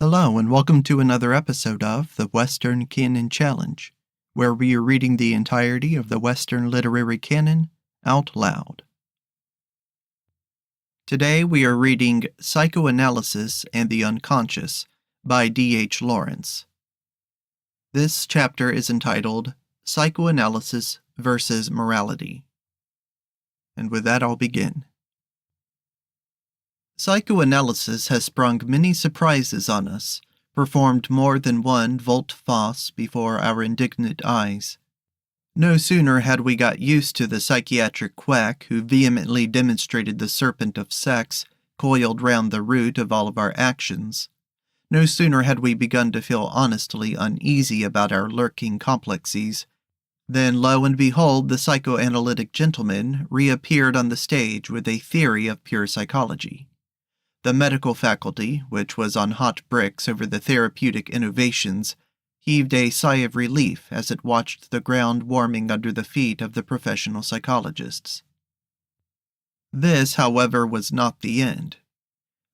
Hello, and welcome to another episode of the Western Canon Challenge, where we are reading the entirety of the Western literary canon out loud. Today we are reading Psychoanalysis and the Unconscious by D.H. Lawrence. This chapter is entitled Psychoanalysis versus Morality. And with that, I'll begin. Psychoanalysis has sprung many surprises on us, performed more than one volte-face before our indignant eyes. No sooner had we got used to the psychiatric quack who vehemently demonstrated the serpent of sex coiled round the root of all of our actions, no sooner had we begun to feel honestly uneasy about our lurking complexes, then lo and behold the psychoanalytic gentleman reappeared on the stage with a theory of pure psychology. The medical faculty, which was on hot bricks over the therapeutic innovations, heaved a sigh of relief as it watched the ground warming under the feet of the professional psychologists. This, however, was not the end.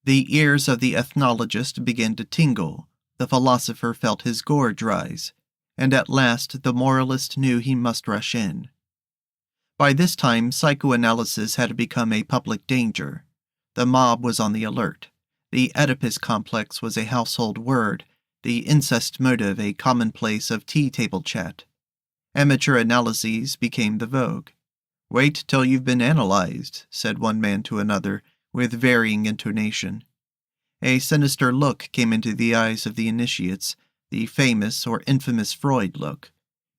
The ears of the ethnologist began to tingle, the philosopher felt his gorge rise, and at last the moralist knew he must rush in. By this time, psychoanalysis had become a public danger. The mob was on the alert. The Oedipus complex was a household word, the incest motive a commonplace of tea-table chat. Amateur analyses became the vogue. "Wait till you've been analyzed," said one man to another, with varying intonation. A sinister look came into the eyes of the initiates, the famous or infamous Freud look.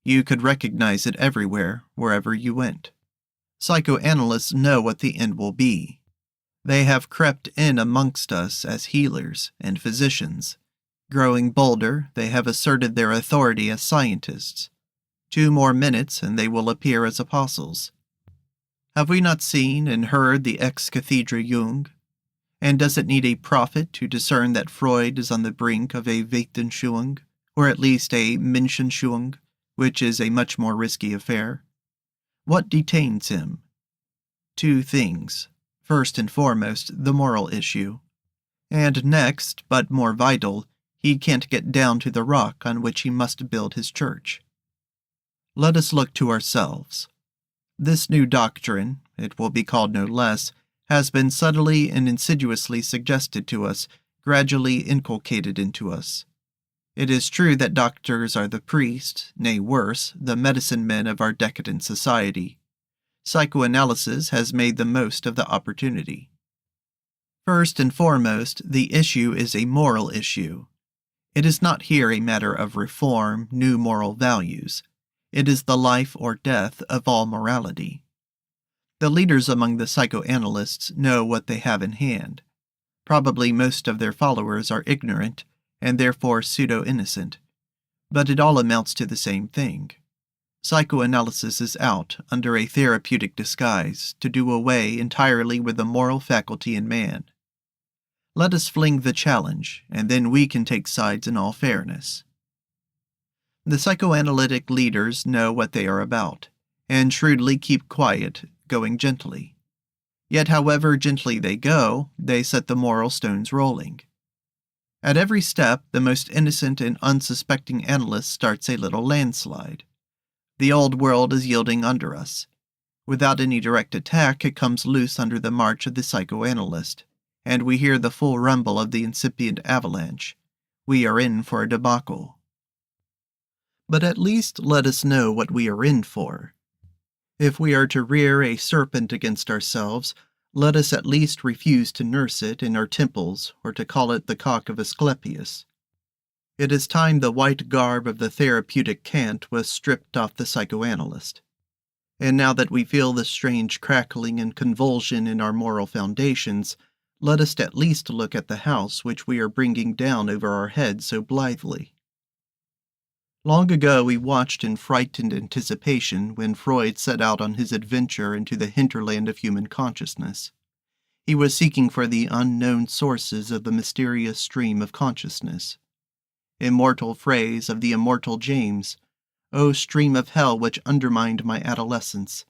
You could recognize it everywhere, wherever you went. Psychoanalysts know what the end will be. They have crept in amongst us as healers and physicians. Growing bolder, they have asserted their authority as scientists. 2 more minutes and they will appear as apostles. Have we not seen and heard the ex cathedra Jung? And does it need a prophet to discern that Freud is on the brink of a Weltanschauung, or at least a Menschenschauung, which is a much more risky affair? What detains him? 2 things. First and foremost, the moral issue. And next, but more vital, he can't get down to the rock on which he must build his church. Let us look to ourselves. This new doctrine, it will be called no less, has been subtly and insidiously suggested to us, gradually inculcated into us. It is true that doctors are the priests, nay worse, the medicine men of our decadent society. Psychoanalysis has made the most of the opportunity. First and foremost, the issue is a moral issue. It is not here a matter of reform, new moral values. It is the life or death of all morality. The leaders among the psychoanalysts know what they have in hand. Probably most of their followers are ignorant, and therefore pseudo-innocent. But it all amounts to the same thing. Psychoanalysis is out, under a therapeutic disguise, to do away entirely with the moral faculty in man. Let us fling the challenge, and then we can take sides in all fairness. The psychoanalytic leaders know what they are about, and shrewdly keep quiet, going gently. Yet however gently they go, they set the moral stones rolling. At every step, the most innocent and unsuspecting analyst starts a little landslide. The old world is yielding under us. Without any direct attack, it comes loose under the march of the psychoanalyst, and we hear the full rumble of the incipient avalanche. We are in for a debacle. But at least let us know what we are in for. If we are to rear a serpent against ourselves, let us at least refuse to nurse it in our temples or to call it the cock of Asclepius. It is time the white garb of the therapeutic cant was stripped off the psychoanalyst. And now that we feel the strange crackling and convulsion in our moral foundations, let us at least look at the house which we are bringing down over our heads so blithely. Long ago we watched in frightened anticipation when Freud set out on his adventure into the hinterland of human consciousness. He was seeking for the unknown sources of the mysterious stream of consciousness. Immortal phrase of the immortal James, "O stream of hell which undermined my adolescence,"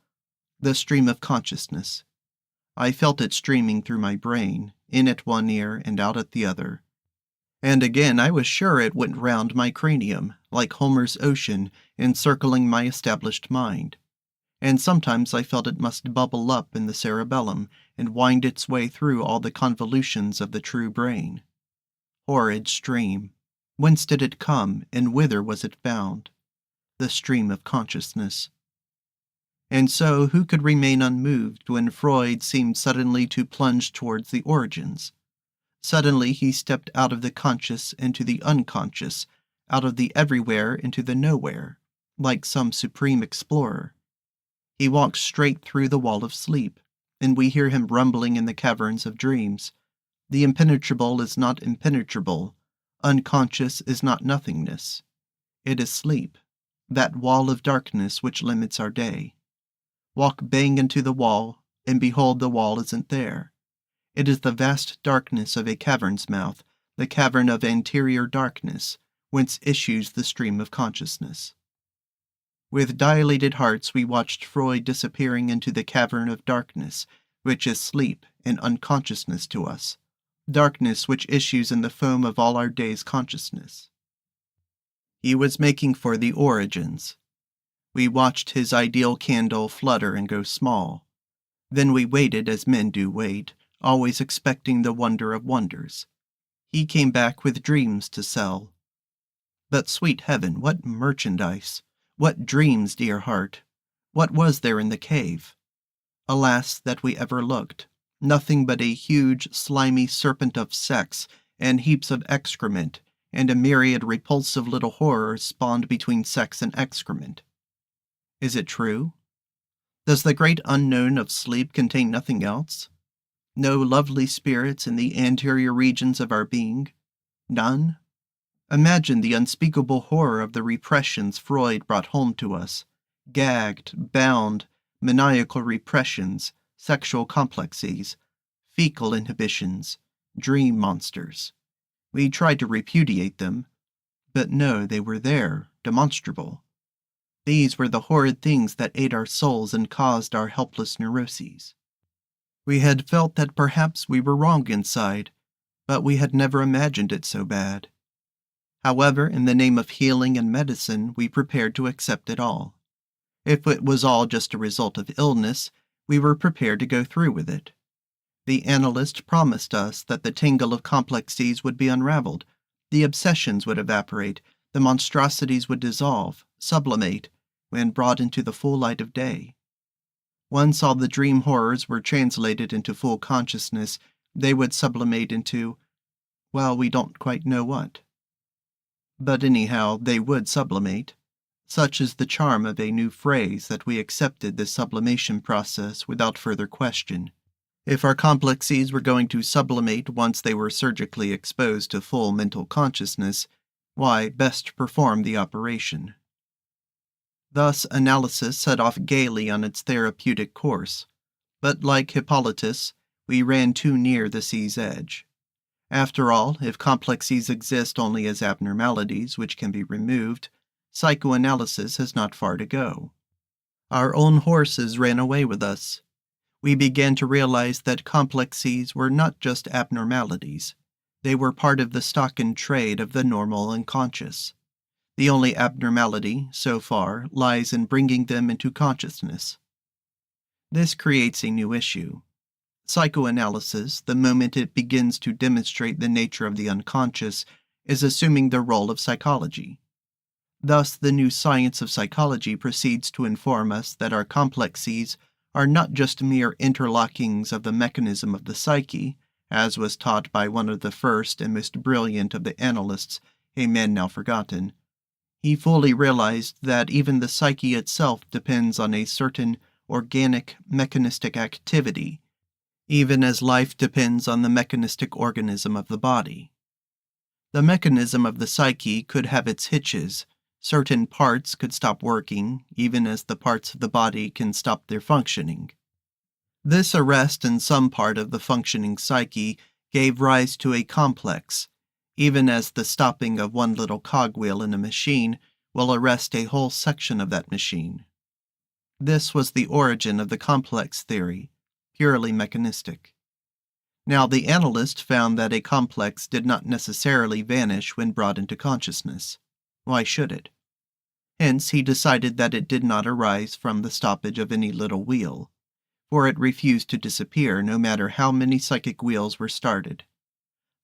the stream of consciousness. I felt it streaming through my brain, in at one ear and out at the other. And again I was sure it went round my cranium, like Homer's ocean, encircling my established mind. And sometimes I felt it must bubble up in the cerebellum and wind its way through all the convolutions of the true brain. Horrid stream! Whence did it come, and whither was it bound? The stream of consciousness. And so who could remain unmoved when Freud seemed suddenly to plunge towards the origins? Suddenly he stepped out of the conscious into the unconscious, out of the everywhere into the nowhere, like some supreme explorer. He walks straight through the wall of sleep, and we hear him rumbling in the caverns of dreams. The impenetrable is not impenetrable. Unconscious is not nothingness. It is sleep, that wall of darkness which limits our day. Walk bang into the wall, and behold the wall isn't there. It is the vast darkness of a cavern's mouth, the cavern of anterior darkness, whence issues the stream of consciousness. With dilated hearts we watched Freud disappearing into the cavern of darkness, which is sleep and unconsciousness to us, darkness which issues in the foam of all our day's consciousness. He was making for the origins. We watched his ideal candle flutter and go small. Then we waited as men do wait, always expecting the wonder of wonders. He came back with dreams to sell. But sweet heaven, what merchandise! What dreams, dear heart! What was there in the cave? Alas, that we ever looked. Nothing but a huge, slimy serpent of sex, and heaps of excrement, and a myriad repulsive little horrors spawned between sex and excrement. Is it true? Does the great unknown of sleep contain nothing else? No lovely spirits in the anterior regions of our being? None? Imagine the unspeakable horror of the repressions Freud brought home to us. Gagged, bound, maniacal repressions, sexual complexes, fecal inhibitions, dream monsters. We tried to repudiate them, but no, they were there, demonstrable. These were the horrid things that ate our souls and caused our helpless neuroses. We had felt that perhaps we were wrong inside, but we had never imagined it so bad. However, in the name of healing and medicine, we prepared to accept it all. If it was all just a result of illness, we were prepared to go through with it. The analyst promised us that the tangle of complexes would be unraveled, the obsessions would evaporate, the monstrosities would dissolve, sublimate, when brought into the full light of day. Once all the dream horrors were translated into full consciousness, they would sublimate into, well, we don't quite know what. But anyhow, they would sublimate. Such is the charm of a new phrase that we accepted this sublimation process without further question. If our complexes were going to sublimate once they were surgically exposed to full mental consciousness, why, best perform the operation. Thus, analysis set off gaily on its therapeutic course, but like Hippolytus, we ran too near the sea's edge. After all, if complexes exist only as abnormalities which can be removed, psychoanalysis has not far to go. Our own horses ran away with us. We began to realize that complexes were not just abnormalities. They were part of the stock in trade of the normal and conscious. The only abnormality, so far, lies in bringing them into consciousness. This creates a new issue. Psychoanalysis, the moment it begins to demonstrate the nature of the unconscious, is assuming the role of psychology. Thus, the new science of psychology proceeds to inform us that our complexes are not just mere interlockings of the mechanism of the psyche, as was taught by one of the first and most brilliant of the analysts, a man now forgotten. He fully realized that even the psyche itself depends on a certain organic, mechanistic activity, even as life depends on the mechanistic organism of the body. The mechanism of the psyche could have its hitches. Certain parts could stop working, even as the parts of the body can stop their functioning. This arrest in some part of the functioning psyche gave rise to a complex, even as the stopping of one little cogwheel in a machine will arrest a whole section of that machine. This was the origin of the complex theory, purely mechanistic. Now, the analyst found that a complex did not necessarily vanish when brought into consciousness. Why should it? Hence, he decided that it did not arise from the stoppage of any little wheel, for it refused to disappear no matter how many psychic wheels were started.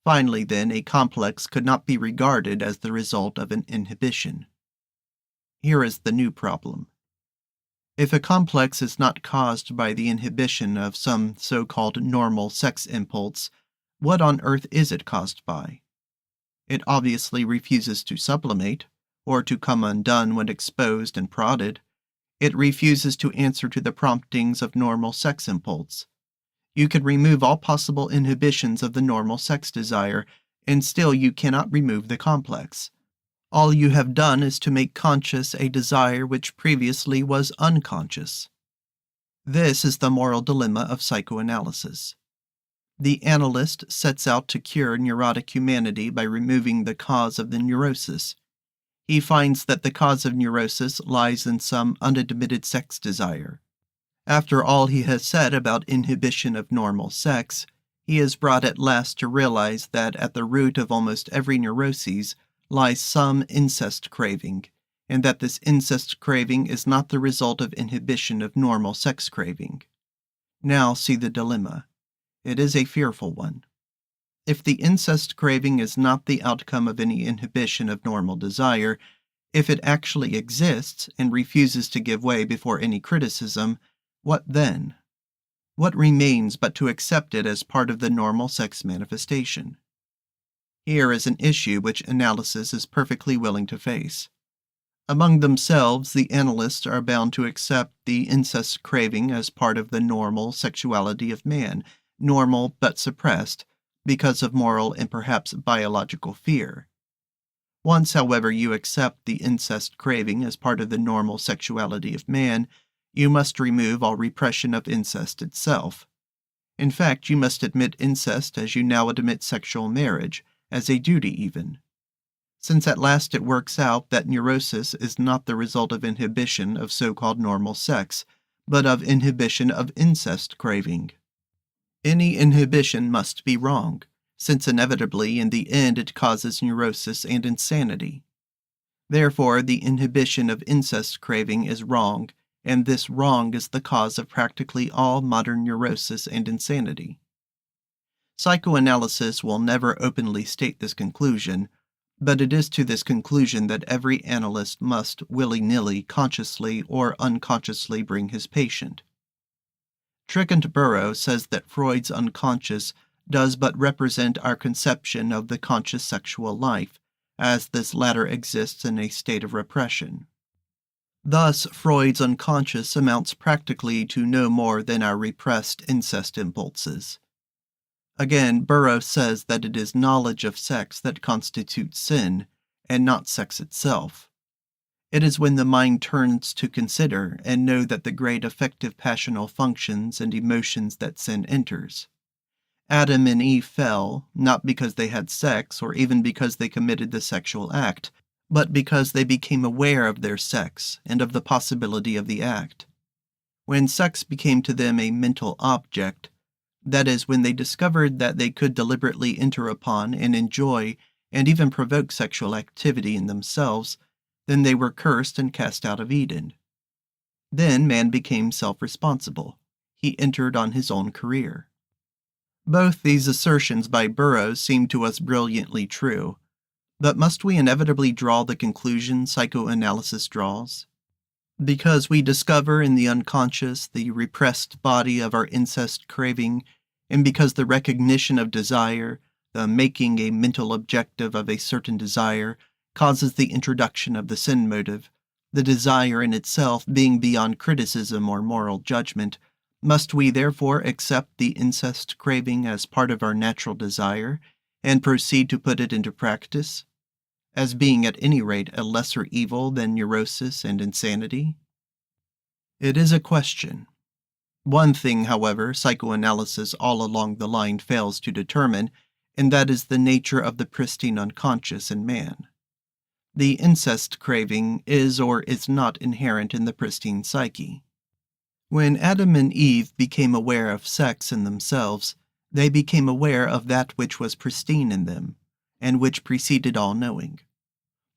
Finally, then, a complex could not be regarded as the result of an inhibition. Here is the new problem. If a complex is not caused by the inhibition of some so-called normal sex impulse, what on earth is it caused by? It obviously refuses to sublimate, or to come undone when exposed and prodded. It refuses to answer to the promptings of normal sex impulse. You can remove all possible inhibitions of the normal sex desire, and still you cannot remove the complex. All you have done is to make conscious a desire which previously was unconscious. This is the moral dilemma of psychoanalysis. The analyst sets out to cure neurotic humanity by removing the cause of the neurosis. He finds that the cause of neurosis lies in some unadmitted sex desire. After all he has said about inhibition of normal sex, he is brought at last to realize that at the root of almost every neuroses lies some incest craving, and that this incest craving is not the result of inhibition of normal sex craving. Now see the dilemma. It is a fearful one. If the incest craving is not the outcome of any inhibition of normal desire, if it actually exists and refuses to give way before any criticism, what then? What remains but to accept it as part of the normal sex manifestation? Here is an issue which analysis is perfectly willing to face. Among themselves, the analysts are bound to accept the incest craving as part of the normal sexuality of man, normal but suppressed, because of moral and perhaps biological fear. Once, however, you accept the incest craving as part of the normal sexuality of man, you must remove all repression of incest itself. In fact, you must admit incest as you now admit sexual marriage, as a duty even. Since at last it works out that neurosis is not the result of inhibition of so-called normal sex, but of inhibition of incest craving. Any inhibition must be wrong, since inevitably in the end it causes neurosis and insanity. Therefore, the inhibition of incest craving is wrong, and this wrong is the cause of practically all modern neurosis and insanity. Psychoanalysis will never openly state this conclusion, but it is to this conclusion that every analyst must willy-nilly, consciously or unconsciously bring his patient. Tricont-Burrow says that Freud's unconscious does but represent our conception of the conscious sexual life, as this latter exists in a state of repression. Thus, Freud's unconscious amounts practically to no more than our repressed incest impulses. Again, Burrow says that it is knowledge of sex that constitutes sin, and not sex itself. It is when the mind turns to consider and know that the great affective passional functions and emotions that sin enters. Adam and Eve fell, not because they had sex or even because they committed the sexual act, but because they became aware of their sex and of the possibility of the act. When sex became to them a mental object, that is, when they discovered that they could deliberately enter upon and enjoy and even provoke sexual activity in themselves, then they were cursed and cast out of Eden. Then man became self-responsible. He entered on his own career. Both these assertions by Burrow seem to us brilliantly true, but must we inevitably draw the conclusion psychoanalysis draws? Because we discover in the unconscious the repressed body of our incest craving, and because the recognition of desire, the making a mental objective of a certain desire, causes the introduction of the sin motive, the desire in itself being beyond criticism or moral judgment, must we therefore accept the incest craving as part of our natural desire, and proceed to put it into practice, as being at any rate a lesser evil than neurosis and insanity? It is a question. One thing, however, psychoanalysis all along the line fails to determine, and that is the nature of the pristine unconscious in man. The incest craving is or is not inherent in the pristine psyche. When Adam and Eve became aware of sex in themselves, They became aware of that which was pristine in them, and which preceded all knowing.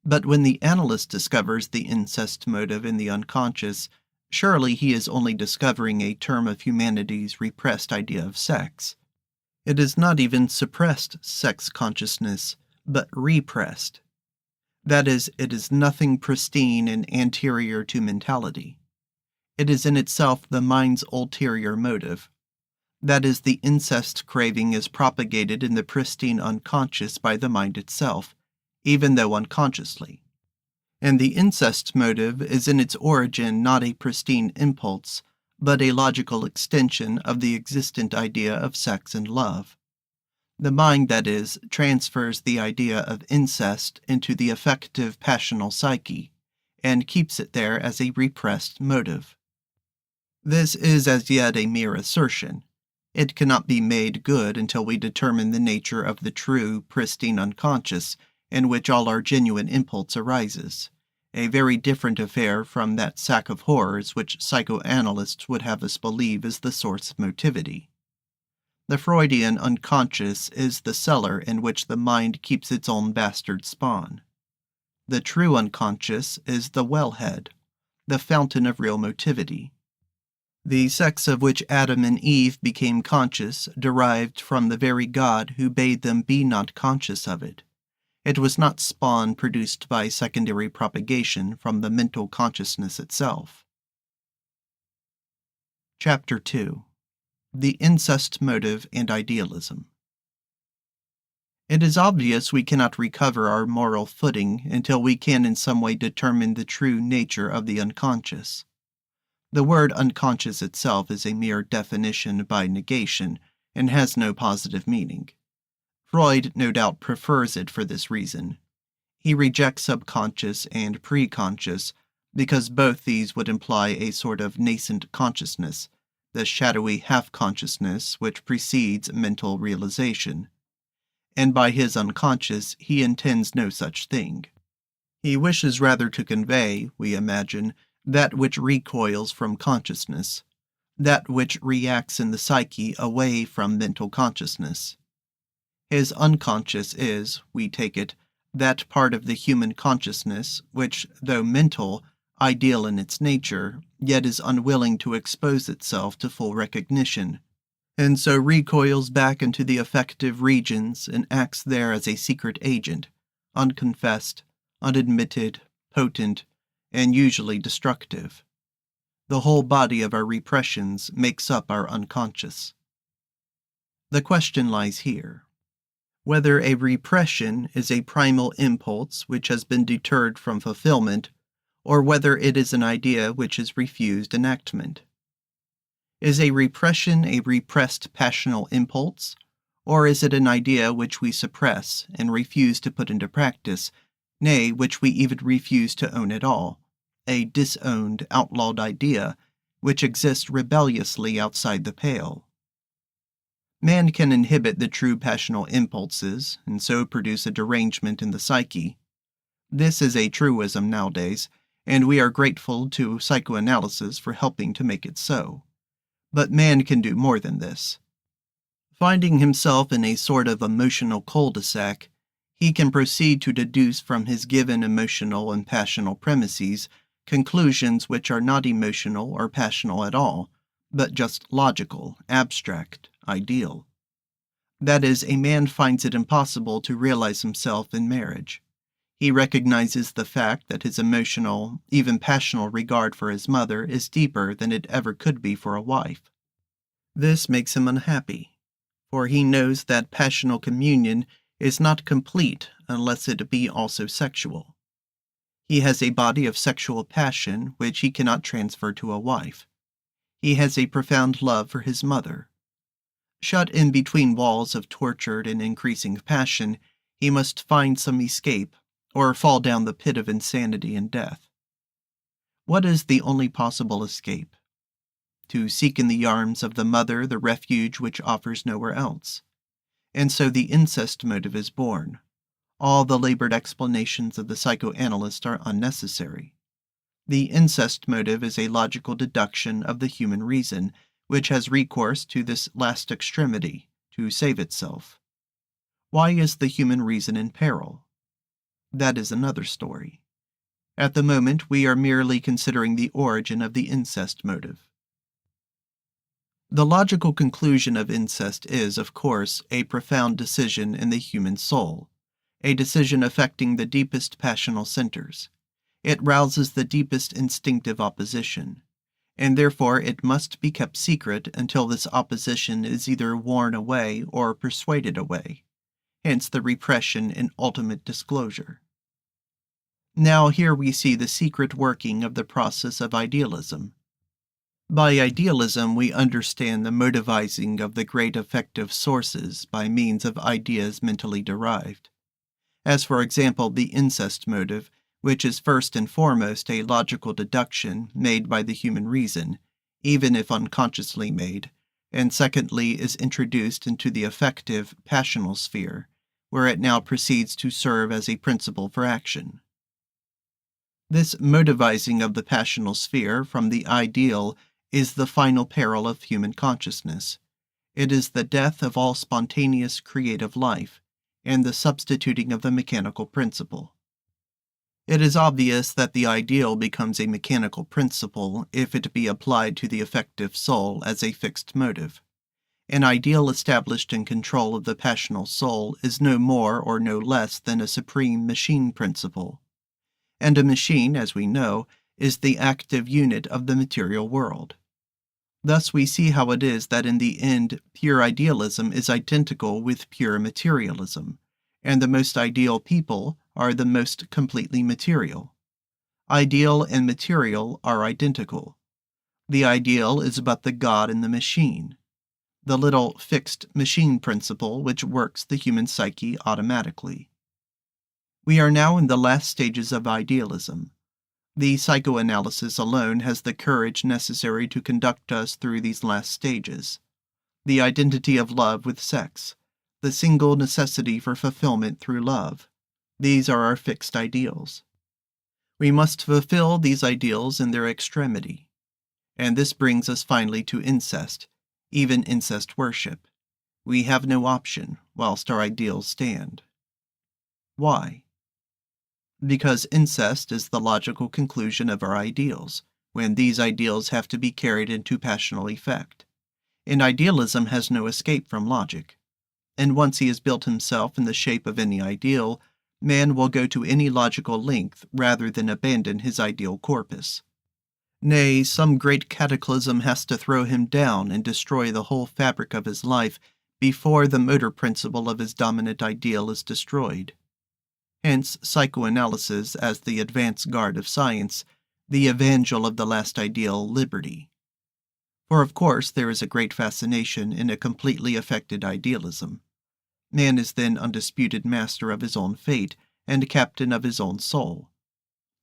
But when the analyst discovers the incest motive in the unconscious, surely he is only discovering a term of humanity's repressed idea of sex. It is not even suppressed sex consciousness, but repressed. That is, it is nothing pristine and anterior to mentality. It is in itself the mind's ulterior motive. That is, the incest craving is propagated in the pristine unconscious by the mind itself, even though unconsciously. And the incest motive is in its origin not a pristine impulse, but a logical extension of the existent idea of sex and love. The mind, that is, transfers the idea of incest into the affective passional psyche, and keeps it there as a repressed motive. This is as yet a mere assertion. It cannot be made good until we determine the nature of the true, pristine unconscious in which all our genuine impulse arises, a very different affair from that sack of horrors which psychoanalysts would have us believe is the source of motivity. The Freudian unconscious is the cellar in which the mind keeps its own bastard spawn. The true unconscious is the wellhead, the fountain of real motivity. The sex of which Adam and Eve became conscious derived from the very God who bade them be not conscious of it. It was not spawn produced by secondary propagation from the mental consciousness itself. Chapter 2. The Incest Motive and Idealism. It is obvious we cannot recover our moral footing until we can in some way determine the true nature of the unconscious. The word unconscious itself is a mere definition by negation and has no positive meaning. Freud no doubt prefers it for this reason. He rejects subconscious and preconscious because both these would imply a sort of nascent consciousness, the shadowy half-consciousness which precedes mental realization. And by his unconscious he intends no such thing. He wishes rather to convey, we imagine, that which recoils from consciousness, that which reacts in the psyche away from mental consciousness. His unconscious is, we take it, that part of the human consciousness which, though mental, ideal in its nature, yet is unwilling to expose itself to full recognition, and so recoils back into the affective regions and acts there as a secret agent, unconfessed, unadmitted, potent, and usually destructive. The whole body of our repressions makes up our unconscious. The question lies here: whether a repression is a primal impulse which has been deterred from fulfillment, or whether it is an idea which is refused enactment. Is a repression a repressed passional impulse, or is it an idea which we suppress and refuse to put into practice, nay, which we even refuse to own at all, a disowned, outlawed idea which exists rebelliously outside the pale? Man can inhibit the true passional impulses, and so produce a derangement in the psyche. This is a truism nowadays, and we are grateful to psychoanalysis for helping to make it so. But man can do more than this. Finding himself in a sort of emotional cul-de-sac, he can proceed to deduce from his given emotional and passional premises conclusions which are not emotional or passional at all, but just logical, abstract, ideal. That is, a man finds it impossible to realize himself in marriage. He recognizes the fact that his emotional, even passional regard for his mother is deeper than it ever could be for a wife. This makes him unhappy, for he knows that passional communion is not complete unless it be also sexual. He has a body of sexual passion which he cannot transfer to a wife. He has a profound love for his mother. Shut in between walls of tortured and increasing passion, he must find some escape, or fall down the pit of insanity and death. What is the only possible escape? To seek in the arms of the mother the refuge which offers nowhere else. And so the incest motive is born. All the labored explanations of the psychoanalyst are unnecessary. The incest motive is a logical deduction of the human reason, which has recourse to this last extremity, to save itself. Why is the human reason in peril? That is another story. At the moment, we are merely considering the origin of the incest motive. The logical conclusion of incest is, of course, a profound decision in the human soul, a decision affecting the deepest passional centers. It rouses the deepest instinctive opposition, and therefore it must be kept secret until this opposition is either worn away or persuaded away, hence the repression and ultimate disclosure. Now here we see the secret working of the process of idealism. By idealism, we understand the motivizing of the great affective sources by means of ideas mentally derived. As for example, the incest motive, which is first and foremost a logical deduction made by the human reason, even if unconsciously made, and secondly is introduced into the affective, passional sphere, where it now proceeds to serve as a principle for action. This motivizing of the passional sphere from the ideal is the final peril of human consciousness. It is the death of all spontaneous creative life, and the substituting of the mechanical principle. It is obvious that the ideal becomes a mechanical principle if it be applied to the affective soul as a fixed motive. An ideal established in control of the passional soul is no more or no less than a supreme machine principle. And a machine, as we know, is the active unit of the material world. Thus we see how it is that in the end pure idealism is identical with pure materialism, and the most ideal people are the most completely material. Ideal and material are identical. The ideal is but the God in the machine, the little fixed machine principle which works the human psyche automatically. We are now in the last stages of idealism. The psychoanalysis alone has the courage necessary to conduct us through these last stages. The identity of love with sex, the single necessity for fulfillment through love. These are our fixed ideals. We must fulfill these ideals in their extremity. And this brings us finally to incest, even incest worship. We have no option whilst our ideals stand. Why? Because incest is the logical conclusion of our ideals, when these ideals have to be carried into passional effect. And idealism has no escape from logic. And once he has built himself in the shape of any ideal, man will go to any logical length rather than abandon his ideal corpus. Nay, some great cataclysm has to throw him down and destroy the whole fabric of his life before the motor principle of his dominant ideal is destroyed. Hence, psychoanalysis as the advance guard of science, the evangel of the last ideal, liberty. For of course there is a great fascination in a completely affected idealism. Man is then undisputed master of his own fate and captain of his own soul.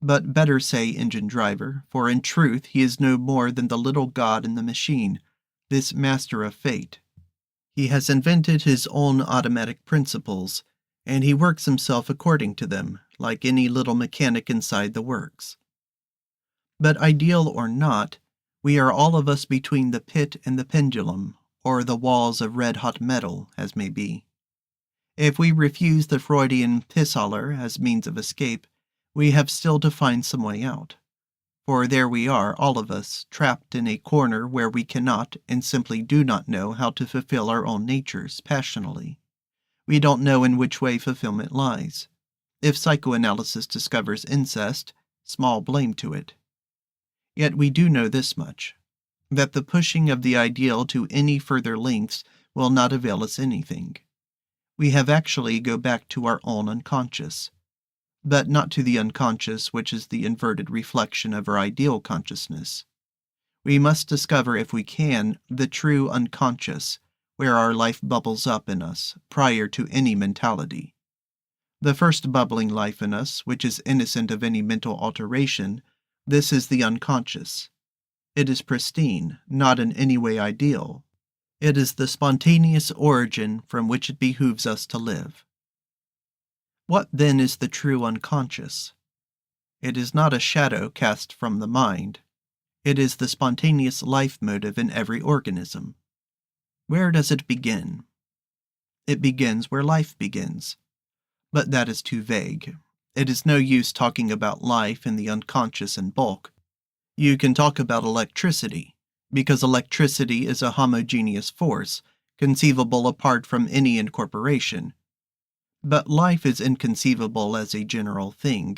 But better say engine driver, for in truth he is no more than the little god in the machine, this master of fate. He has invented his own automatic principles, and he works himself according to them, like any little mechanic inside the works. But ideal or not, we are all of us between the pit and the pendulum, or the walls of red-hot metal, as may be. If we refuse the Freudian Pissoller as means of escape, we have still to find some way out. For there we are, all of us, trapped in a corner where we cannot and simply do not know how to fulfill our own natures passionally. We don't know in which way fulfillment lies. If psychoanalysis discovers incest, small blame to it. Yet we do know this much, that the pushing of the ideal to any further lengths will not avail us anything. We have actually go back to our own unconscious, but not to the unconscious which is the inverted reflection of our ideal consciousness. We must discover, if we can, the true unconscious, where our life bubbles up in us, prior to any mentality. The first bubbling life in us, which is innocent of any mental alteration, this is the unconscious. It is pristine, not in any way ideal. It is the spontaneous origin from which it behooves us to live. What then is the true unconscious? It is not a shadow cast from the mind. It is the spontaneous life motive in every organism. Where does it begin? It begins where life begins. But that is too vague. It is no use talking about life in the unconscious in bulk. You can talk about electricity, because electricity is a homogeneous force, conceivable apart from any incorporation. But life is inconceivable as a general thing.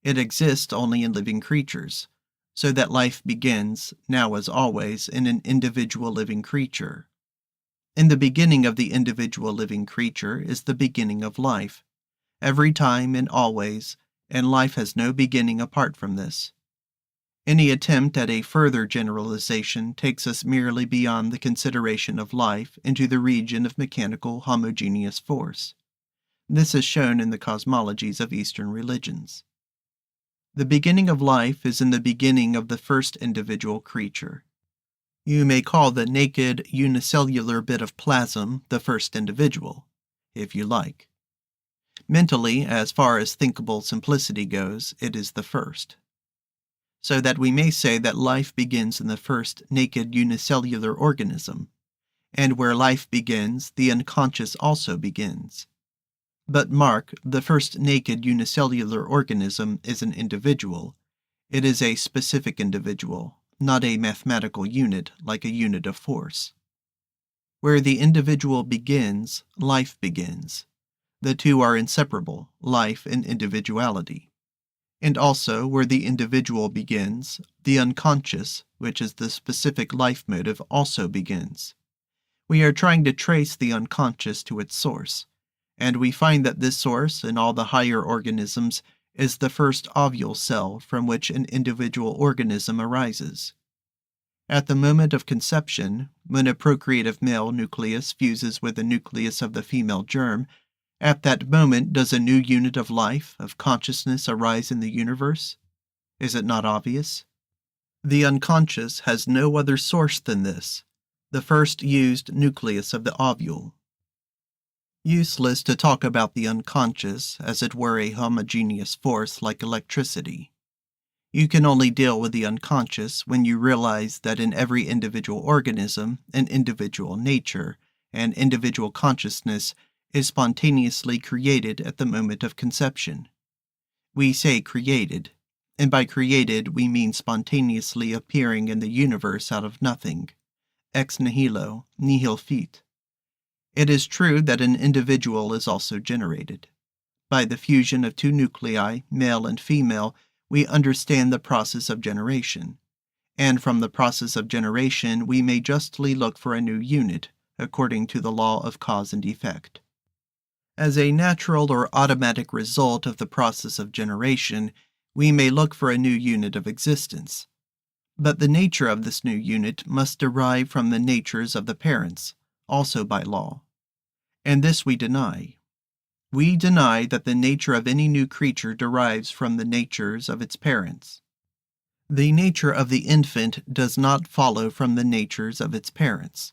It exists only in living creatures, so that life begins, now as always, in an individual living creature. In the beginning of the individual living creature is the beginning of life, every time and always, and life has no beginning apart from this. Any attempt at a further generalization takes us merely beyond the consideration of life into the region of mechanical homogeneous force. This is shown in the cosmologies of Eastern religions. The beginning of life is in the beginning of the first individual creature. You may call the naked, unicellular bit of plasm the first individual, if you like. Mentally, as far as thinkable simplicity goes, it is the first. So that we may say that life begins in the first naked unicellular organism, and where life begins, the unconscious also begins. But mark, the first naked unicellular organism is an individual. It is a specific individual, not a mathematical unit like a unit of force. Where the individual begins, life begins. The two are inseparable, life and individuality. And also, where the individual begins, the unconscious, which is the specific life motive, also begins. We are trying to trace the unconscious to its source, and we find that this source in all the higher organisms is the first ovule cell from which an individual organism arises. At the moment of conception, when a procreative male nucleus fuses with the nucleus of the female germ, at that moment does a new unit of life, of consciousness arise in the universe? Is it not obvious? The unconscious has no other source than this, the first used nucleus of the ovule. Useless to talk about the unconscious as it were a homogeneous force like electricity. You can only deal with the unconscious when you realize that in every individual organism, an individual nature, and individual consciousness is spontaneously created at the moment of conception. We say created, and by created we mean spontaneously appearing in the universe out of nothing. Ex nihilo, nihil fit. It is true that an individual is also generated. By the fusion of two nuclei, male and female, we understand the process of generation. And from the process of generation we may justly look for a new unit, according to the law of cause and effect. As a natural or automatic result of the process of generation, we may look for a new unit of existence. But the nature of this new unit must derive from the natures of the parents, also by law. And this we deny. We deny that the nature of any new creature derives from the natures of its parents. The nature of the infant does not follow from the natures of its parents.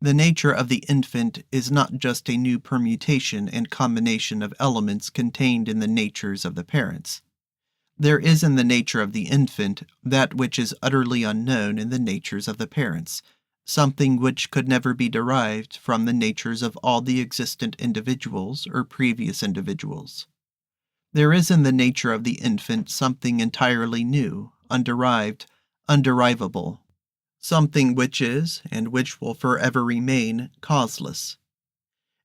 The nature of the infant is not just a new permutation and combination of elements contained in the natures of the parents. There is in the nature of the infant that which is utterly unknown in the natures of the parents, something which could never be derived from the natures of all the existent individuals or previous individuals. There is in the nature of the infant something entirely new, underived, underivable, something which is, and which will forever remain, causeless.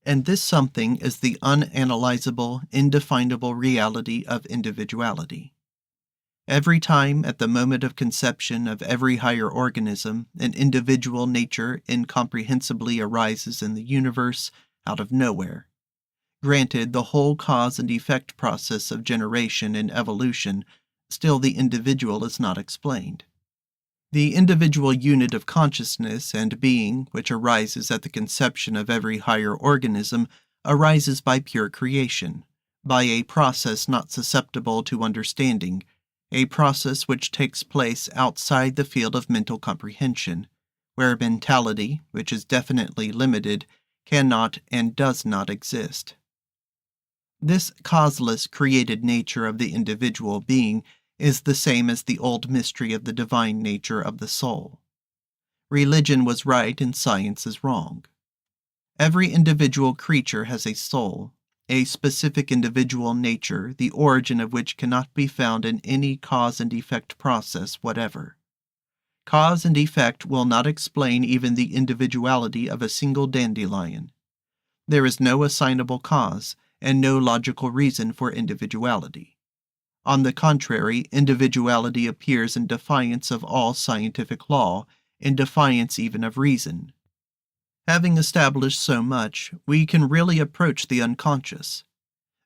And this something is the unanalyzable, indefinable reality of individuality. Every time at the moment of conception of every higher organism, an individual nature incomprehensibly arises in the universe out of nowhere. Granted, the whole cause and effect process of generation and evolution, still the individual is not explained. The individual unit of consciousness and being which arises at the conception of every higher organism arises by pure creation, by a process not susceptible to understanding, a process which takes place outside the field of mental comprehension, where mentality, which is definitely limited, cannot and does not exist. This causeless created nature of the individual being is the same as the old mystery of the divine nature of the soul. Religion was right and science is wrong. Every individual creature has a soul, a specific individual nature, the origin of which cannot be found in any cause and effect process whatever. Cause and effect will not explain even the individuality of a single dandelion. There is no assignable cause, and no logical reason for individuality. On the contrary, individuality appears in defiance of all scientific law, in defiance even of reason. Having established so much, we can really approach the unconscious.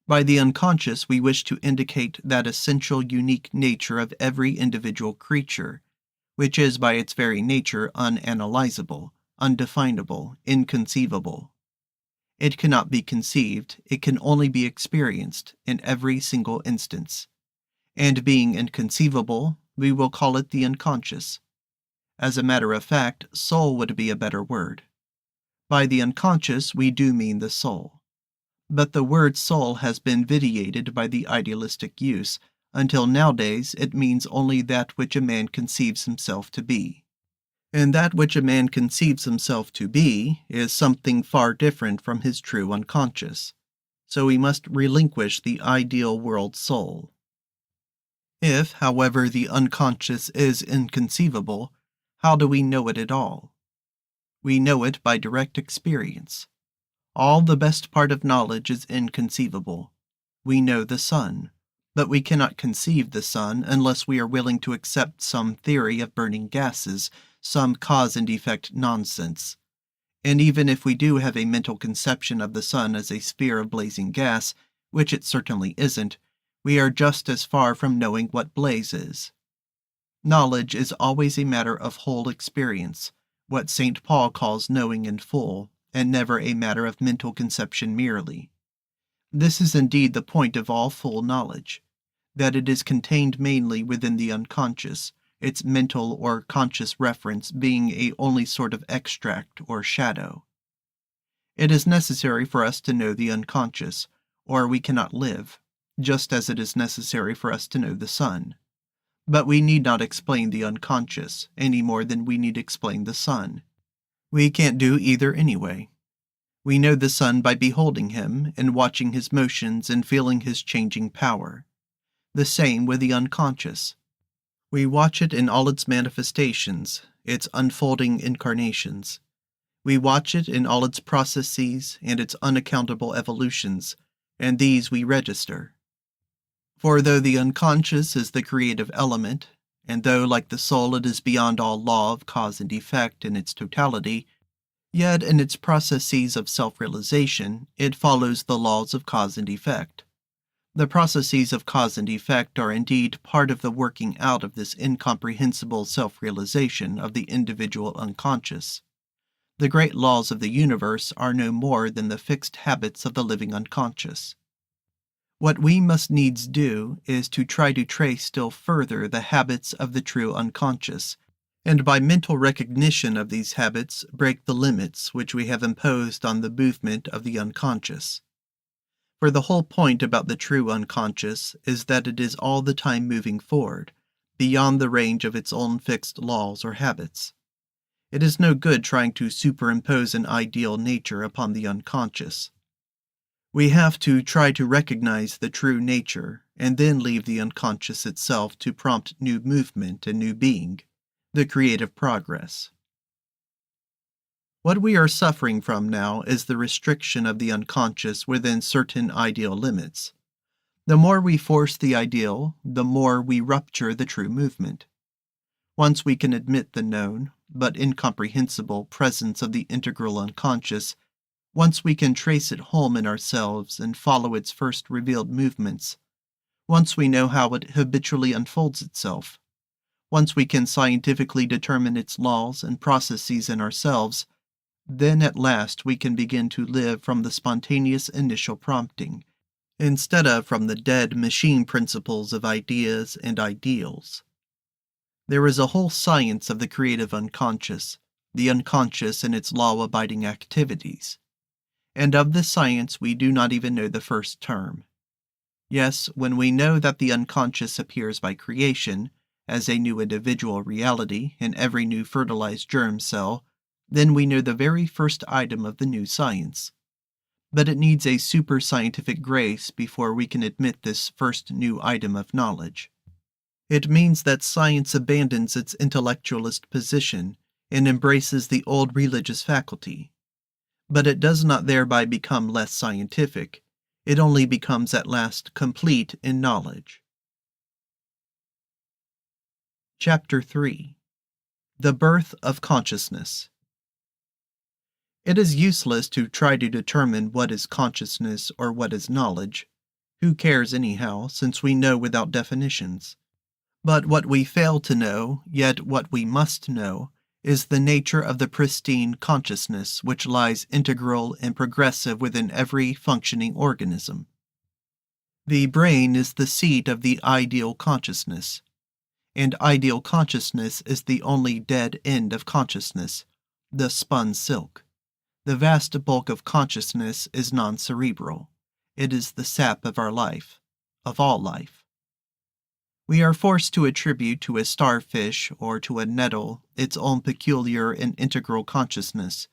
By the unconscious, we wish to indicate that essential unique nature of every individual creature, which is by its very nature unanalyzable, undefinable, inconceivable. It cannot be conceived, it can only be experienced in every single instance. And being inconceivable, we will call it the unconscious. As a matter of fact, soul would be a better word. By the unconscious, we do mean the soul. But the word soul has been vitiated by the idealistic use, until nowadays it means only that which a man conceives himself to be. And that which a man conceives himself to be is something far different from his true unconscious. So we must relinquish the ideal world soul. If, however, the unconscious is inconceivable, how do we know it at all? We know it by direct experience. All the best part of knowledge is inconceivable. We know the sun, but we cannot conceive the sun unless we are willing to accept some theory of burning gases, some cause and effect nonsense. And even if we do have a mental conception of the sun as a sphere of blazing gas, which it certainly isn't, we are just as far from knowing what blaze is. Knowledge is always a matter of whole experience, what St. Paul calls knowing in full, and never a matter of mental conception merely. This is indeed the point of all full knowledge, that it is contained mainly within the unconscious, its mental or conscious reference being a only sort of extract or shadow. It is necessary for us to know the unconscious, or we cannot live, just as it is necessary for us to know the sun. But we need not explain the unconscious, any more than we need explain the sun. We can't do either anyway. We know the sun by beholding him, and watching his motions and feeling his changing power. The same with the unconscious. We watch it in all its manifestations, its unfolding incarnations. We watch it in all its processes and its unaccountable evolutions, and these we register. For though the unconscious is the creative element, and though like the soul it is beyond all law of cause and effect in its totality, yet in its processes of self-realization it follows the laws of cause and effect. The processes of cause and effect are indeed part of the working out of this incomprehensible self-realization of the individual unconscious. The great laws of the universe are no more than the fixed habits of the living unconscious. What we must needs do is to try to trace still further the habits of the true unconscious, and by mental recognition of these habits break the limits which we have imposed on the movement of the unconscious. For the whole point about the true unconscious is that it is all the time moving forward, beyond the range of its own fixed laws or habits. It is no good trying to superimpose an ideal nature upon the unconscious. We have to try to recognize the true nature, and then leave the unconscious itself to prompt new movement and new being, the creative progress. What we are suffering from now is the restriction of the unconscious within certain ideal limits. The more we force the ideal, the more we rupture the true movement. Once we can admit the known, but incomprehensible presence of the integral unconscious, once we can trace it home in ourselves and follow its first revealed movements, once we know how it habitually unfolds itself, once we can scientifically determine its laws and processes in ourselves, then at last we can begin to live from the spontaneous initial prompting, instead of from the dead machine principles of ideas and ideals. There is a whole science of the creative unconscious, the unconscious and its law-abiding activities. And of this science we do not even know the first term. Yes, when we know that the unconscious appears by creation, as a new individual reality in every new fertilized germ cell, then we know the very first item of the new science. But it needs a super-scientific grace before we can admit this first new item of knowledge. It means that science abandons its intellectualist position and embraces the old religious faculty. But it does not thereby become less scientific. It only becomes at last complete in knowledge. Chapter 3. The Birth of Consciousness. It is useless to try to determine what is consciousness or what is knowledge. Who cares anyhow, since we know without definitions? But what we fail to know, yet what we must know, is the nature of the pristine consciousness which lies integral and progressive within every functioning organism. The brain is the seat of the ideal consciousness, and ideal consciousness is the only dead end of consciousness, the spun silk. The vast bulk of consciousness is non-cerebral. It is the sap of our life, of all life. We are forced to attribute to a starfish or to a nettle its own peculiar and integral consciousness.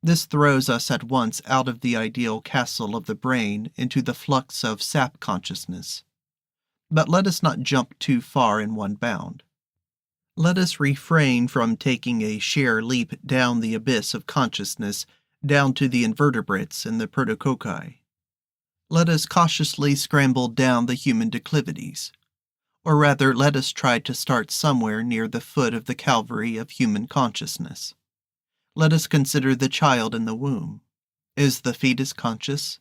This throws us at once out of the ideal castle of the brain into the flux of sap consciousness. But let us not jump too far in one bound. Let us refrain from taking a sheer leap down the abyss of consciousness, down to the invertebrates and the protococci. Let us cautiously scramble down the human declivities. Or rather, let us try to start somewhere near the foot of the Calvary of human consciousness. Let us consider the child in the womb. Is the fetus conscious?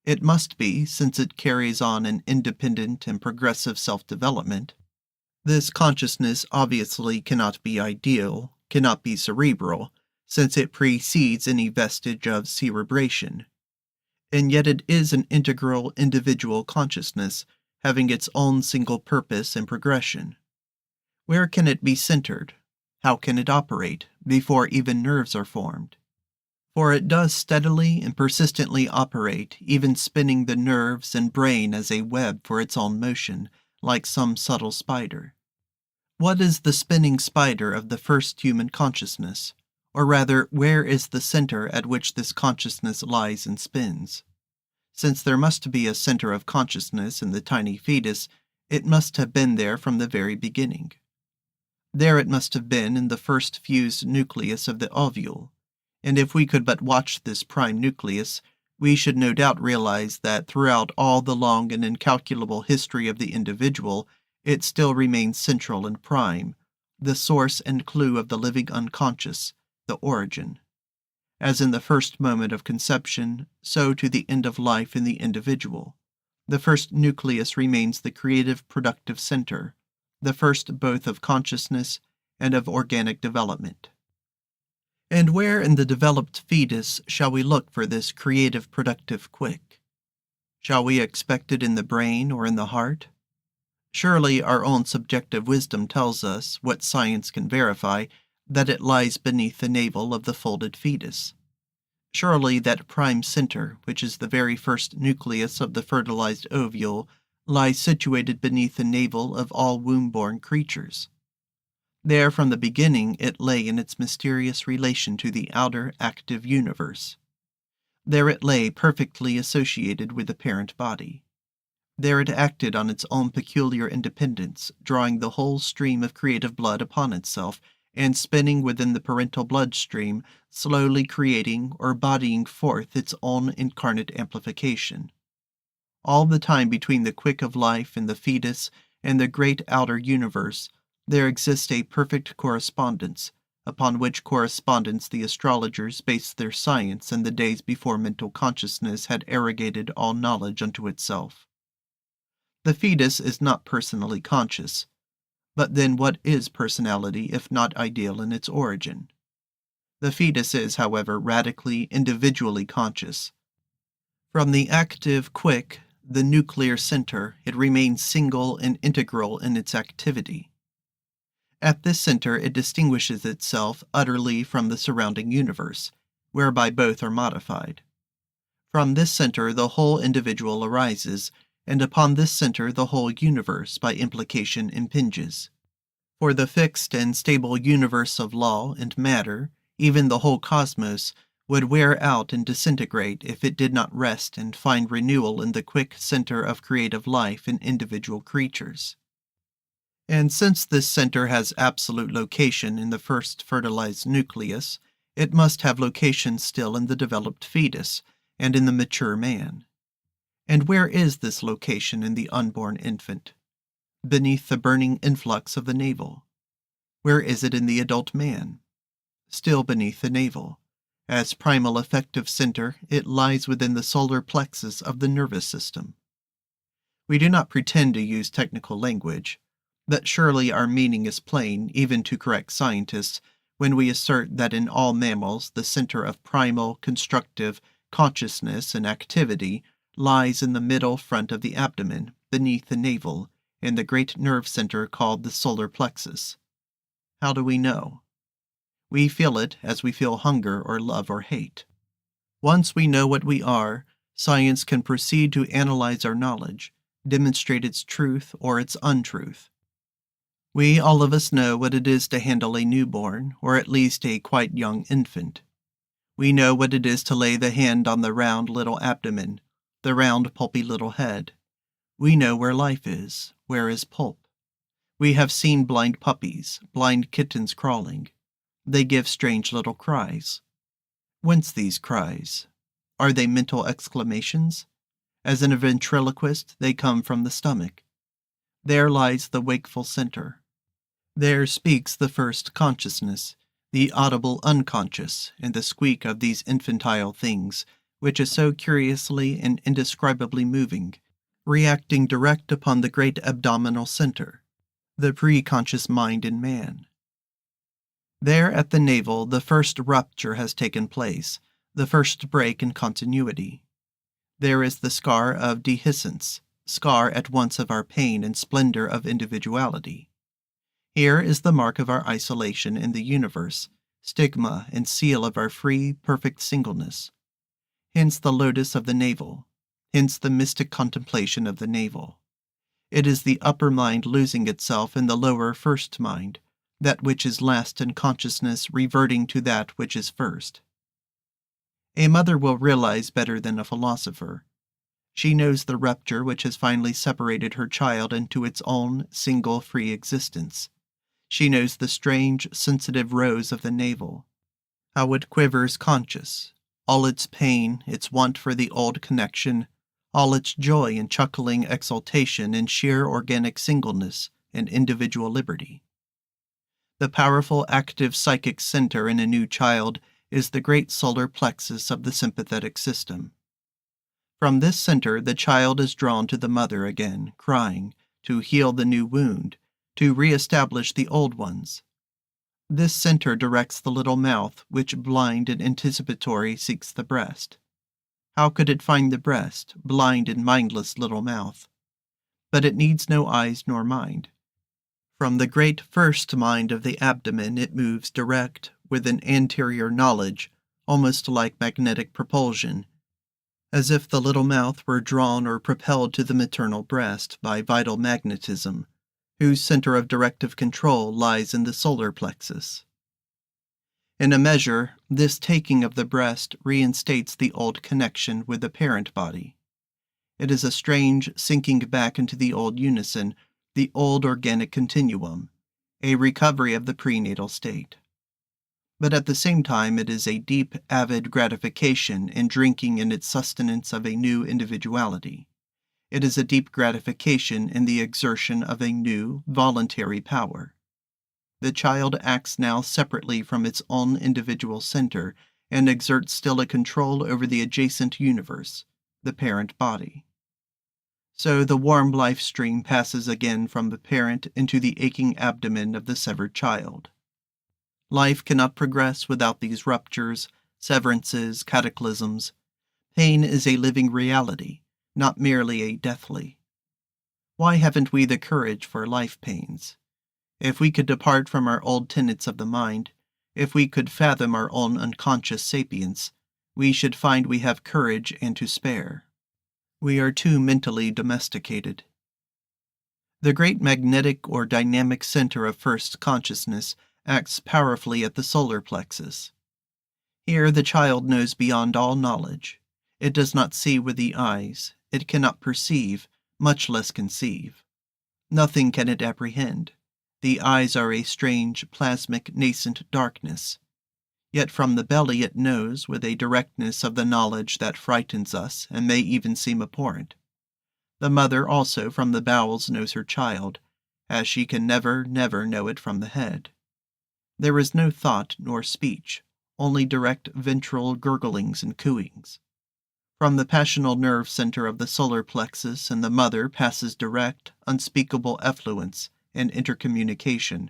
It must be, since it carries on an independent and progressive self-development. This consciousness obviously cannot be ideal, cannot be cerebral, since it precedes any vestige of cerebration. And yet it is an integral individual consciousness, having its own single purpose and progression. Where can it be centered? How can it operate, before even nerves are formed? For it does steadily and persistently operate, even spinning the nerves and brain as a web for its own motion, like some subtle spider. What is the spinning spider of the first human consciousness? Or rather, where is the center at which this consciousness lies and spins? Since there must be a center of consciousness in the tiny fetus, it must have been there from the very beginning. There it must have been in the first fused nucleus of the ovule, and if we could but watch this prime nucleus, we should no doubt realize that throughout all the long and incalculable history of the individual, it still remains central and prime, the source and clue of the living unconscious, the origin. As in the first moment of conception, so to the end of life in the individual. The first nucleus remains the creative productive center, the first both of consciousness and of organic development. And where in the developed fetus shall we look for this creative productive quick? Shall we expect it in the brain or in the heart? Surely our own subjective wisdom tells us, what science can verify, that it lies beneath the navel of the folded fetus. Surely that prime center, which is the very first nucleus of the fertilized ovule, lies situated beneath the navel of all womb-born creatures. There from the beginning it lay in its mysterious relation to the outer, active universe. There it lay perfectly associated with the parent body. There it acted on its own peculiar independence, drawing the whole stream of creative blood upon itself, and spinning within the parental bloodstream, slowly creating or bodying forth its own incarnate amplification. All the time between the quick of life in the fetus and the great outer universe, there exists a perfect correspondence, upon which correspondence the astrologers based their science in the days before mental consciousness had arrogated all knowledge unto itself. The fetus is not personally conscious. But then what is personality if not ideal in its origin? The fetus is, however, radically, individually conscious. From the active, quick, the nuclear center, it remains single and integral in its activity. At this center it distinguishes itself utterly from the surrounding universe, whereby both are modified. From this center the whole individual arises, and upon this center the whole universe by implication impinges. For the fixed and stable universe of law and matter, Even the whole cosmos would wear out and disintegrate if it did not rest and find renewal in the quick center of creative life in individual creatures. And since this center has absolute location in the first fertilized nucleus, it must have location still in the developed fetus and in the mature man. And where is this location in the unborn infant? Beneath the burning influx of the navel. Where is it in the adult man? Still beneath the navel. As primal effective center, it lies within the solar plexus of the nervous system. We do not pretend to use technical language, but surely our meaning is plain even to correct scientists when we assert that in all mammals the center of primal, constructive consciousness and activity lies in the middle front of the abdomen, beneath the navel, in the great nerve center called the solar plexus. How do we know? We feel it as we feel hunger or love or hate. Once we know what we are, science can proceed to analyze our knowledge, demonstrate its truth or its untruth. We, all of us, know what it is to handle a newborn, or at least a quite young infant. We know what it is to lay the hand on the round little abdomen, the round pulpy little head. We know where life is, where is pulp. We have seen blind puppies, blind kittens crawling. They give strange little cries. Whence these cries? Are they mental exclamations? As in a ventriloquist, they come from the stomach. There lies the wakeful center. There speaks the first consciousness, the audible unconscious, and the squeak of these infantile things, which is so curiously and indescribably moving, reacting direct upon the great abdominal center, the pre-conscious mind in man. There at the navel the first rupture has taken place, the first break in continuity. There is the scar of dehiscence, scar at once of our pain and splendor of individuality. Here is the mark of our isolation in the universe, stigma and seal of our free, perfect singleness. Hence the lotus of the navel, hence the mystic contemplation of the navel. It is the upper mind losing itself in the lower first mind, that which is last in consciousness reverting to that which is first. A mother will realize better than a philosopher. She knows the rupture which has finally separated her child into its own single free existence. She knows the strange, sensitive rose of the navel, how it quivers conscious, all its pain, its want for the old connection, all its joy and chuckling exultation in sheer organic singleness and individual liberty. The powerful, active psychic center in a new child is the great solar plexus of the sympathetic system. From this center, the child is drawn to the mother again, crying, to heal the new wound, to re-establish the old ones. This center directs the little mouth, which, blind and anticipatory, seeks the breast. How could it find the breast, blind and mindless little mouth? But it needs no eyes nor mind. From the great first mind of the abdomen it moves direct, with an anterior knowledge, almost like magnetic propulsion, as if the little mouth were drawn or propelled to the maternal breast by vital magnetism, whose center of directive control lies in the solar plexus. In a measure, this taking of the breast reinstates the old connection with the parent body. It is a strange sinking back into the old unison, the old organic continuum, a recovery of the prenatal state. But at the same time it is a deep, avid gratification in drinking in its sustenance of a new individuality. It is a deep gratification in the exertion of a new, voluntary power. The child acts now separately from its own individual center and exerts still a control over the adjacent universe, the parent body. So the warm life stream passes again from the parent into the aching abdomen of the severed child. Life cannot progress without these ruptures, severances, cataclysms. Pain is a living reality, not merely a deathly. Why haven't we the courage for life pains? If we could depart from our old tenets of the mind, if we could fathom our own unconscious sapience, we should find we have courage and to spare. We are too mentally domesticated. The great magnetic or dynamic center of first consciousness acts powerfully at the solar plexus. Here the child knows beyond all knowledge. It does not see with the eyes, it cannot perceive, much less conceive. Nothing can it apprehend. The eyes are a strange, plasmic, nascent darkness. Yet from the belly it knows with a directness of the knowledge that frightens us and may even seem abhorrent. The mother also from the bowels knows her child, as she can never know it from the head. There is no thought nor speech, only direct ventral gurglings and cooings. From the passional nerve center of the solar plexus in the mother passes direct, unspeakable effluence and intercommunication,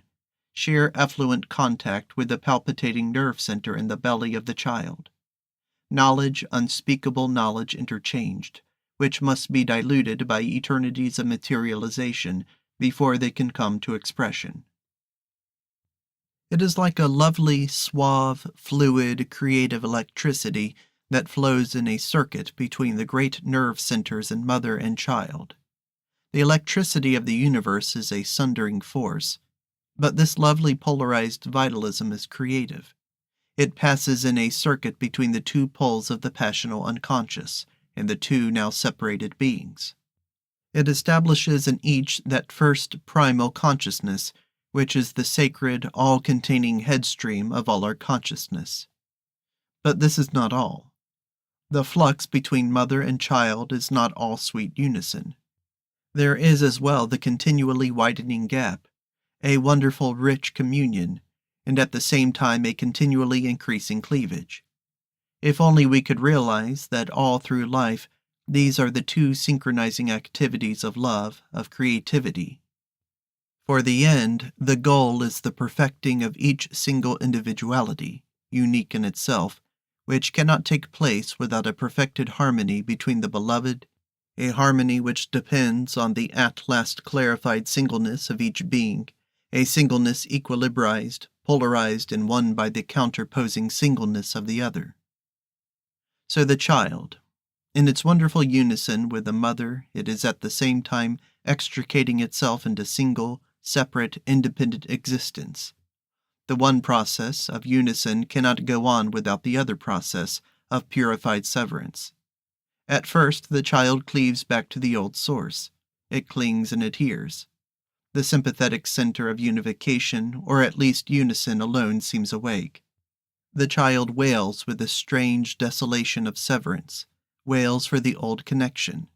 sheer effluent contact with the palpitating nerve center in the belly of the child. Knowledge, unspeakable knowledge interchanged, which must be diluted by eternities of materialization before they can come to expression. It is like a lovely, suave, fluid, creative electricity that flows in a circuit between the great nerve centers in mother and child. The electricity of the universe is a sundering force, but this lovely polarized vitalism is creative. It passes in a circuit between the two poles of the passional unconscious and the two now separated beings. It establishes in each that first primal consciousness, which is the sacred, all-containing headstream of all our consciousness. But this is not all. The flux between mother and child is not all sweet unison. There is as well the continually widening gap, a wonderful rich communion, and at the same time a continually increasing cleavage. If only we could realize that all through life these are the two synchronizing activities of love, of creativity. For the end, the goal is the perfecting of each single individuality, unique in itself, which cannot take place without a perfected harmony between the beloved, a harmony which depends on the at last clarified singleness of each being, a singleness equilibrized, polarized and won by the counterposing singleness of the other. So the child, in its wonderful unison with the mother, it is at the same time extricating itself into single, separate, independent existence. The one process of unison cannot go on without the other process of purified severance. At first, the child cleaves back to the old source. It clings and adheres. The sympathetic center of unification, or at least unison alone, seems awake. The child wails with the strange desolation of severance, wails for the old connection.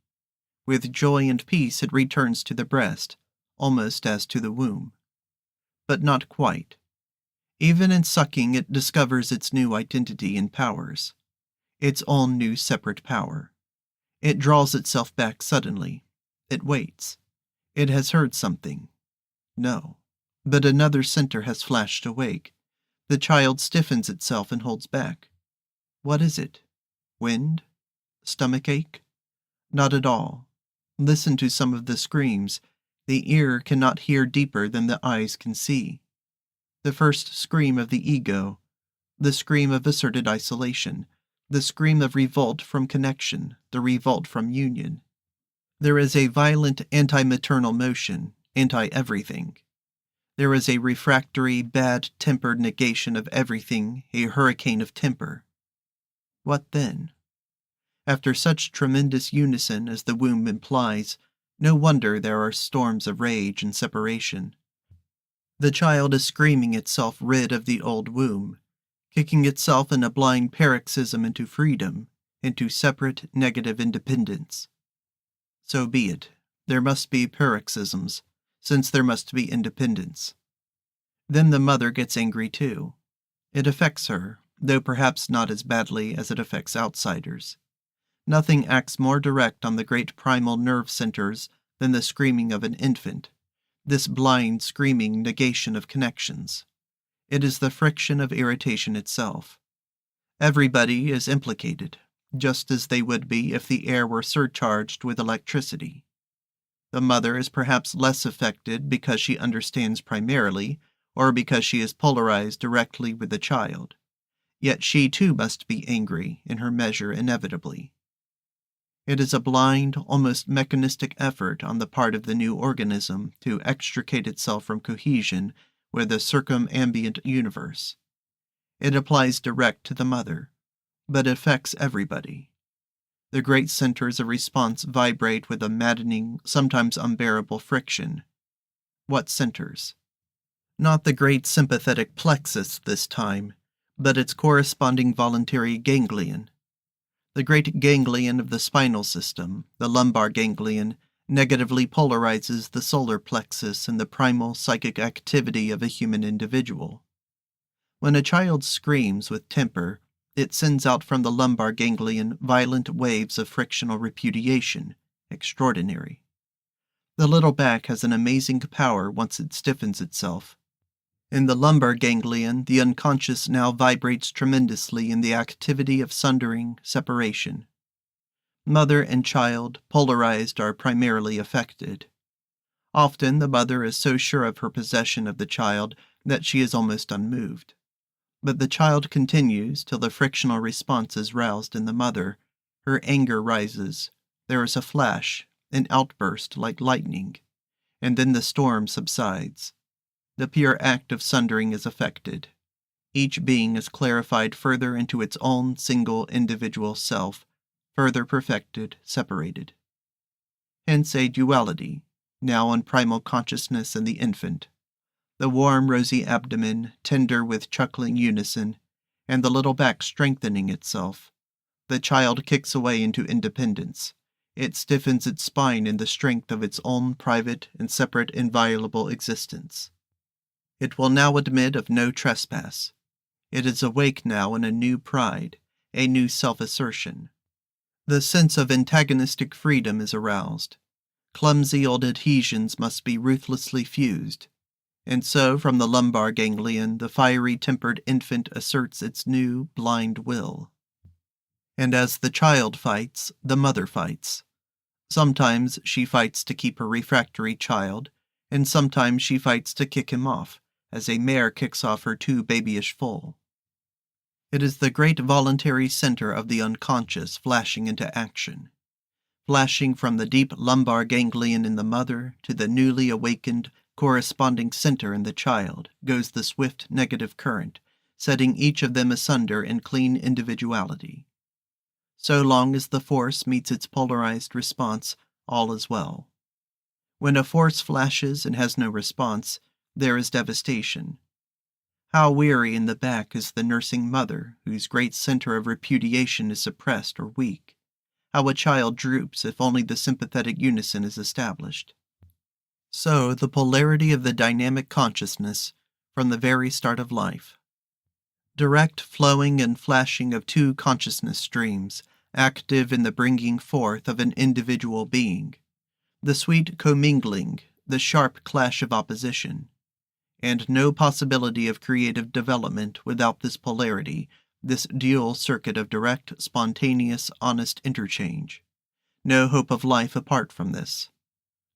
With joy and peace it returns to the breast, almost as to the womb. But not quite. Even in sucking it discovers its new identity and powers, its own new separate power. It draws itself back suddenly. It waits. It has heard something. No, but another center has flashed awake. The child stiffens itself and holds back. What is it? Wind? Stomachache? Not at all. Listen to some of the screams. The ear cannot hear deeper than the eyes can see. The first scream of the ego, the scream of asserted isolation, the scream of revolt from connection, the revolt from union. There is a violent anti-maternal motion, anti-everything. There is a refractory, bad-tempered negation of everything, a hurricane of temper. What then? After such tremendous unison as the womb implies, no wonder there are storms of rage and separation. The child is screaming itself rid of the old womb, kicking itself in a blind paroxysm into freedom, into separate, negative independence. So be it. There must be paroxysms, since there must be independence. Then the mother gets angry too. It affects her, though perhaps not as badly as it affects outsiders. Nothing acts more direct on the great primal nerve centers than the screaming of an infant, this blind, screaming negation of connections. It is the friction of irritation itself. Everybody is implicated, just as they would be if the air were surcharged with electricity. The mother is perhaps less affected because she understands primarily, or because she is polarized directly with the child. Yet she too must be angry, in her measure inevitably. It is a blind, almost mechanistic effort on the part of the new organism to extricate itself from cohesion with the circumambient universe. It applies direct to the mother, but affects everybody. The great centers of response vibrate with a maddening, sometimes unbearable friction. What centers? Not the great sympathetic plexus this time, but its corresponding voluntary ganglion. The great ganglion of the spinal system, the lumbar ganglion, negatively polarizes the solar plexus and the primal psychic activity of a human individual. When a child screams with temper, it sends out from the lumbar ganglion violent waves of frictional repudiation, extraordinary. The little back has an amazing power once it stiffens itself. In the lumbar ganglion, the unconscious now vibrates tremendously in the activity of sundering, separation. Mother and child, polarized, are primarily affected. Often the mother is so sure of her possession of the child that she is almost unmoved. But the child continues till the frictional response is roused in the mother. Her anger rises. There is a flash, an outburst like lightning, and then the storm subsides. The pure act of sundering is effected. Each being is clarified further into its own single individual self, further perfected, separated. Hence a duality, now on primal consciousness and the infant. The warm, rosy abdomen, tender with chuckling unison, and the little back strengthening itself. The child kicks away into independence. It stiffens its spine in the strength of its own private and separate inviolable existence. It will now admit of no trespass. It is awake now in a new pride, a new self-assertion. The sense of antagonistic freedom is aroused. Clumsy old adhesions must be ruthlessly fused. And so, from the lumbar ganglion, the fiery-tempered infant asserts its new, blind will. And as the child fights, the mother fights. Sometimes she fights to keep her refractory child, and sometimes she fights to kick him off, as a mare kicks off her too babyish foal. It is the great voluntary center of the unconscious flashing into action. Flashing from the deep lumbar ganglion in the mother to the newly awakened, corresponding center in the child goes the swift negative current, setting each of them asunder in clean individuality. So long as the force meets its polarized response, all is well. When a force flashes and has no response, there is devastation. How weary in the back is the nursing mother whose great center of repudiation is suppressed or weak. How a child droops if only the sympathetic unison is established. So the polarity of the dynamic consciousness from the very start of life. Direct flowing and flashing of two consciousness streams, active in the bringing forth of an individual being. The sweet commingling, the sharp clash of opposition. And no possibility of creative development without this polarity, this dual circuit of direct, spontaneous, honest interchange. No hope of life apart from this.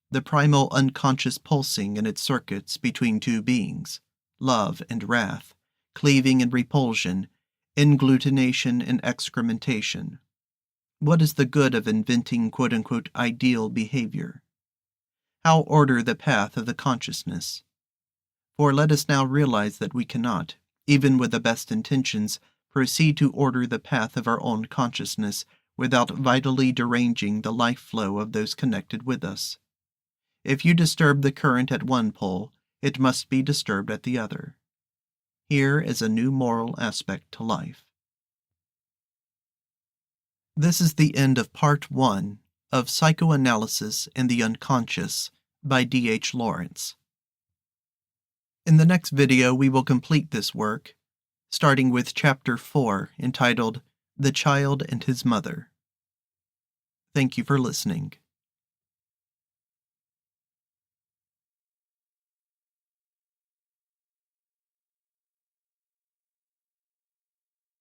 The primal unconscious pulsing in its circuits between two beings, love and wrath, cleaving and repulsion, inglutination and excrementation. What is the good of inventing quote-unquote ideal behavior? How order the path of the consciousness? For let us now realize that we cannot, even with the best intentions, proceed to order the path of our own consciousness without vitally deranging the life flow of those connected with us. If you disturb the current at one pole, it must be disturbed at the other. Here is a new moral aspect to life. This is the end of Part 1 of Psychoanalysis and the Unconscious by D.H. Lawrence. In the next video, we will complete this work, starting with Chapter 4, entitled The Child and His Mother. Thank you for listening.